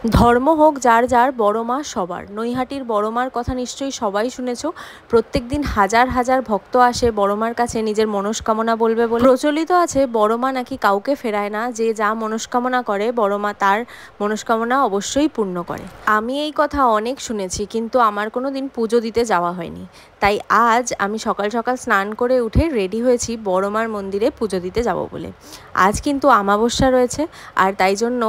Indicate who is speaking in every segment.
Speaker 1: ধর্ম হোক যার যার, বড় মা সবার। নৈহাটির বড় মার কথা নিশ্চয়ই সবাই শুনেছ। প্রত্যেক দিন হাজার হাজার ভক্ত আসে বড় মার কাছে নিজের মনস্কামনা বলবে বলে। প্রচলিত আছে বড় মা নাকি কাউকে ফেরায় না, যে যা মনস্কামনা করে বড় মা তার মনস্কামনা অবশ্যই পূর্ণ করে। আমি এই কথা অনেক শুনেছি, কিন্তু আমার কোনো দিন পুজো দিতে যাওয়া হয়নি। তাই আজ আমি সকাল সকাল স্নান করে উঠে রেডি হয়েছি বড় মার মন্দিরে পুজো দিতে যাব বলে। আজ কিন্তু আমাবস্যা রয়েছে, আর তাই জন্য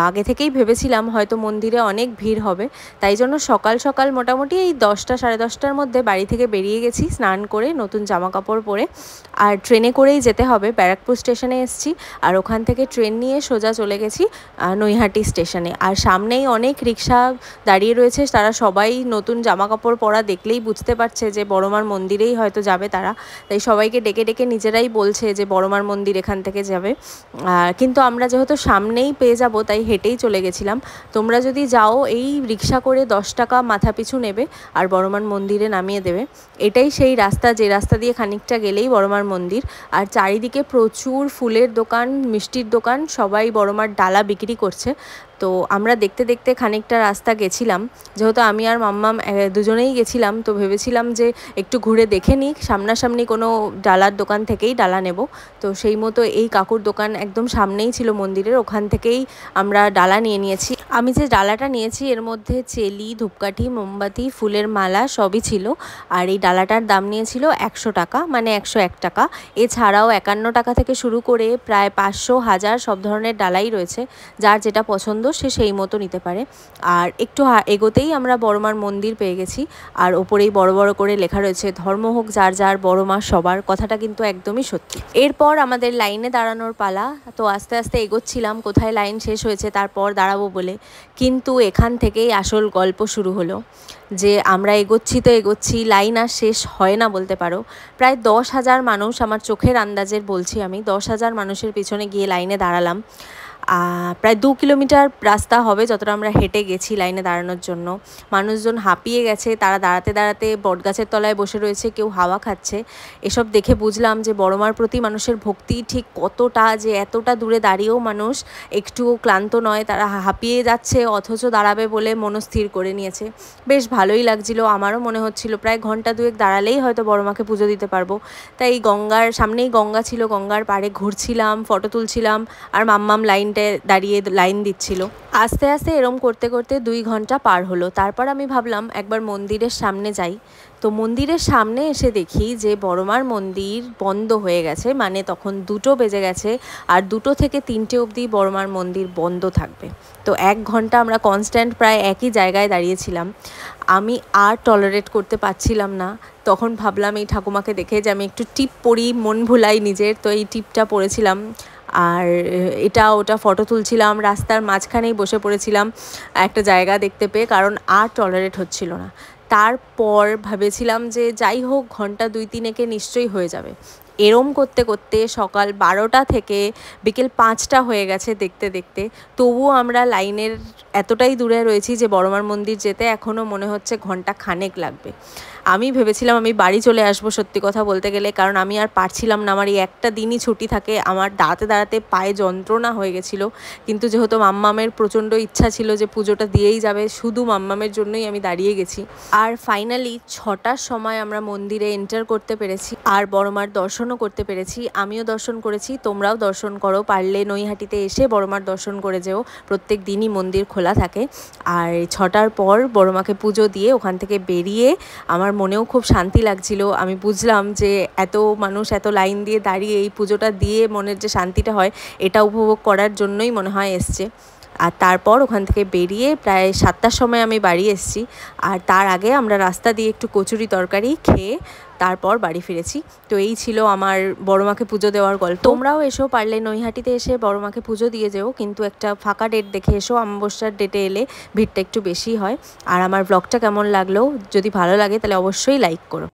Speaker 1: আগে থেকেই ভেবেছিলাম হয়তো মন্দিরে অনেক ভিড় হবে। তাই জন্য সকাল সকাল মোটামুটি এই 10টা সাড়ে 10টার মধ্যে বাড়ি থেকে বেরিয়ে গেছি স্নান করে, নতুন জামা কাপড় পরে। আর ট্রেনে করেই যেতে হবে, ব্যারাকপুর স্টেশনে এসেছি। আর ওখান থেকে ট্রেন নিয়ে সোজা চলে গেছি নৈহাটি স্টেশনে। আর সামনেই অনেক রিক্সা দাঁড়িয়ে রয়েছে, তারা সবাই নতুন জামা কাপড় পরা দেখলেই বুঝতে পারছে যে বড়মার মন্দিরেই হয়তো যাবে তারা। তাই সবাইকে ডেকে ডেকে নিজেরাই বলছে যে বড়মার মন্দির এখান থেকে যাবে। কিন্তু আমরা যেহেতু সামনেই পেয়ে যাব তাই হেঁটেই চলে গেছিলাম। তোমরা যদি যাও এই রিক্সা করে 10 টাকা মাথা পিছু নেবে আর বড়মার মন্দিরে নামিয়ে দেবে। এটাই সেই রাস্তা, যে রাস্তা দিয়ে খানিকটা গেলেই বড়মার মন্দির। আর চারিদিকে প্রচুর ফুলের দোকান, মিষ্টির দোকান, সবাই বড়মার ডালা বিক্রি করছে। তো আমরা দেখতে দেখতে খানিকটা রাস্তা গেছিলাম, যেহেতু আমি আর মাম্মাম দুজনেই গেছিলাম। তো ভেবেছিলাম যে একটু ঘুরে দেখে নিই, সামনাসামনি কোনো ডালার দোকান থেকেই ডালা নেব। তো সেই মতো এই কাকুর দোকান একদম সামনেই ছিল মন্দিরের, ওখান থেকেই আমরা ডালা নিয়ে নিয়েছি। আমি যে ডালাটা নিয়েছি এর মধ্যে চেলি, ধূপকাঠি, মোমবাতি, ফুলের মালা সবই ছিল। আর এই ডালাটার দাম নিয়েছিল 100 টাকা, মানে 101 টাকা। এছাড়াও 51 টাকা থেকে শুরু করে প্রায় 500, 1000 সব ধরনের ডালাই রয়েছে। যার যেটা পছন্দ সে সেই মতো নিতে পারে। আর একটু এগোতেই আমরা বড়মার মন্দির পেয়ে গেছি। আর ওপরেই বড় বড় করে লেখা রয়েছে ধর্ম হোক যার যার, বড় মা সবার। কথাটা কিন্তু একদমই সত্যি। এরপর আমাদের লাইনে দাঁড়ানোর পালা। তো আস্তে আস্তে এগোচ্ছিলাম কোথায় লাইন শেষ হয়েছে তারপর দাঁড়াবো বলে। কিন্তু এখান থেকেই আসল গল্প শুরু হলো, যে আমরা এগোচ্ছি তো এগোচ্ছি, লাইন আর শেষ হয় না বলতে পারো। প্রায় 10,000 মানুষ, আমার চোখের আন্দাজের বলছি আমি, 10,000 মানুষের পিছনে গিয়ে লাইনে দাঁড়ালাম। প্রায় 2 কিলোমিটার রাস্তা হবে যতটা আমরা হেঁটে গেছি লাইনে দাঁড়ানোর জন্য। মানুষজন হাঁপিয়ে গেছে, তারা দাঁড়াতে দাঁড়াতে বটগাছের তলায় বসে রয়েছে, কেউ হাওয়া খাচ্ছে। এসব দেখে বুঝলাম যে বড়মার প্রতি মানুষের ভক্তি ঠিক কতটা, যে এতটা দূরে দাঁড়িয়েও মানুষ একটুও ক্লান্ত নয়, তারা হাঁপিয়ে যাচ্ছে অথচ দাঁড়াবে বলে মনস্থির করে নিয়েছে। বেশ ভালোই লাগছিল, আমারও মনে হচ্ছিল প্রায় ঘন্টা দুয়েক দাঁড়ালেই হয়তো বড়মাকে পুজো দিতে পারবো। তাই গঙ্গার সামনেই গঙ্গা ছিল, গঙ্গার পাড়ে ঘুরছিলাম, ফটো তুলছিলাম, আর মাম্মাম দাঁড়িয়ে লাইন দিচ্ছিল। আস্তে আস্তে এরম করতে করতে 2 ঘন্টা পার হলো। তারপর আমি ভাবলাম একবার মন্দিরের সামনে যাই। তো মন্দিরের সামনে এসে দেখি যে বড়মার মন্দির বন্ধ হয়ে গেছে, মানে তখন 2টো বেজে গেছে। আর 2টো থেকে 3টে অবধি বড়মার মন্দির বন্ধ থাকবে। তো 1 ঘন্টা আমরা কনস্ট্যান্ট প্রায় একই জায়গায় দাঁড়িয়েছিলাম। আমি আর টলারেট করতে পারছিলাম না। তখন ভাবলাম এই ঠাকুমাকে দেখে যে আমি একটু টিপ পরি, মন ভুলাই নিজের। তো এই টিপটা পরেছিলাম, আর এটা ওটা ফটো তুলছিলাম, রাস্তার মাঝখানেই বসে পড়েছিলাম একটা জায়গা দেখতে পেয়ে, কারণ আর টলারেট হচ্ছিল না। তারপর ভেবেছিলাম যে যাই হোক ঘন্টা 2-3 নিশ্চয়ই হয়ে যাবে। এরম করতে করতে সকাল 12টা থেকে বিকেল 5টা হয়ে গেছে দেখতে দেখতে। তবুও আমরা লাইনের এতটাই দূরে রয়েছি যে বড়মার মন্দির যেতে এখনও মনে হচ্ছে ঘন্টা খানেক লাগবে। আমি ভেবেছিলাম আমি বাড়ি চলে আসবো, সত্যি কথা বলতে গেলে, কারণ আমি আর পারছিলাম না। আমার এই একটা দিনই ছুটি থাকে, আমার দাঁড়াতে দাঁড়াতে পায়ে যন্ত্রণা হয়ে গেছিলো। কিন্তু যেহেতু মাম্মামের প্রচণ্ড ইচ্ছা ছিল যে পুজোটা দিয়েই যাবে, শুধু মাম্মামের জন্যই আমি দাঁড়িয়ে গেছি। আর ফাইনালি 6টার সময় আমরা মন্দিরে এন্টার করতে পেরেছি, আর বড়মার দর্শনও করতে পেরেছি। আমিও দর্শন করেছি, তোমরাও দর্শন করো, পারলে নৈহাটিতে এসে বড়মার দর্শন করে যেও। প্রত্যেক দিনই মন্দির খোলা থাকে। আর 6টার পর বড়মাকে পুজো দিয়ে ওখান থেকে বেরিয়ে আমার মনেও খুব শান্তি লাগছিল। আমি বুঝলাম যে এত মানুষ এত লাইন দিয়ে দাঁড়িয়ে এই পুজোটা দিয়ে মনের যে শান্তিটা হয়, এটা উপভোগ করার জন্যই মনে হয় এসছে। আর তারপর ওখান থেকে বেরিয়ে প্রায় 7টার সময় আমি বাড়ি এসেছি। আর তার আগে আমরা রাস্তা দিয়ে একটু কচুরি তরকারি খেয়ে তারপর বাড়ি ফিরেছি। তো এই ছিল আমার বড়মাকে পুজো দেওয়ার গল্প। তোমরাও এসো, পারলে নৈহাটিতে এসে বড়মাকে পুজো দিয়ে যেও, কিন্তু একটা ফাঁকা ডেট দেখে এসো। অমাবস্যার ডেটে এলে ভিড়টা একটু বেশি হয়। আর আমার ব্লগটা কেমন লাগলো, যদি ভালো লাগে তাহলে অবশ্যই লাইক করো।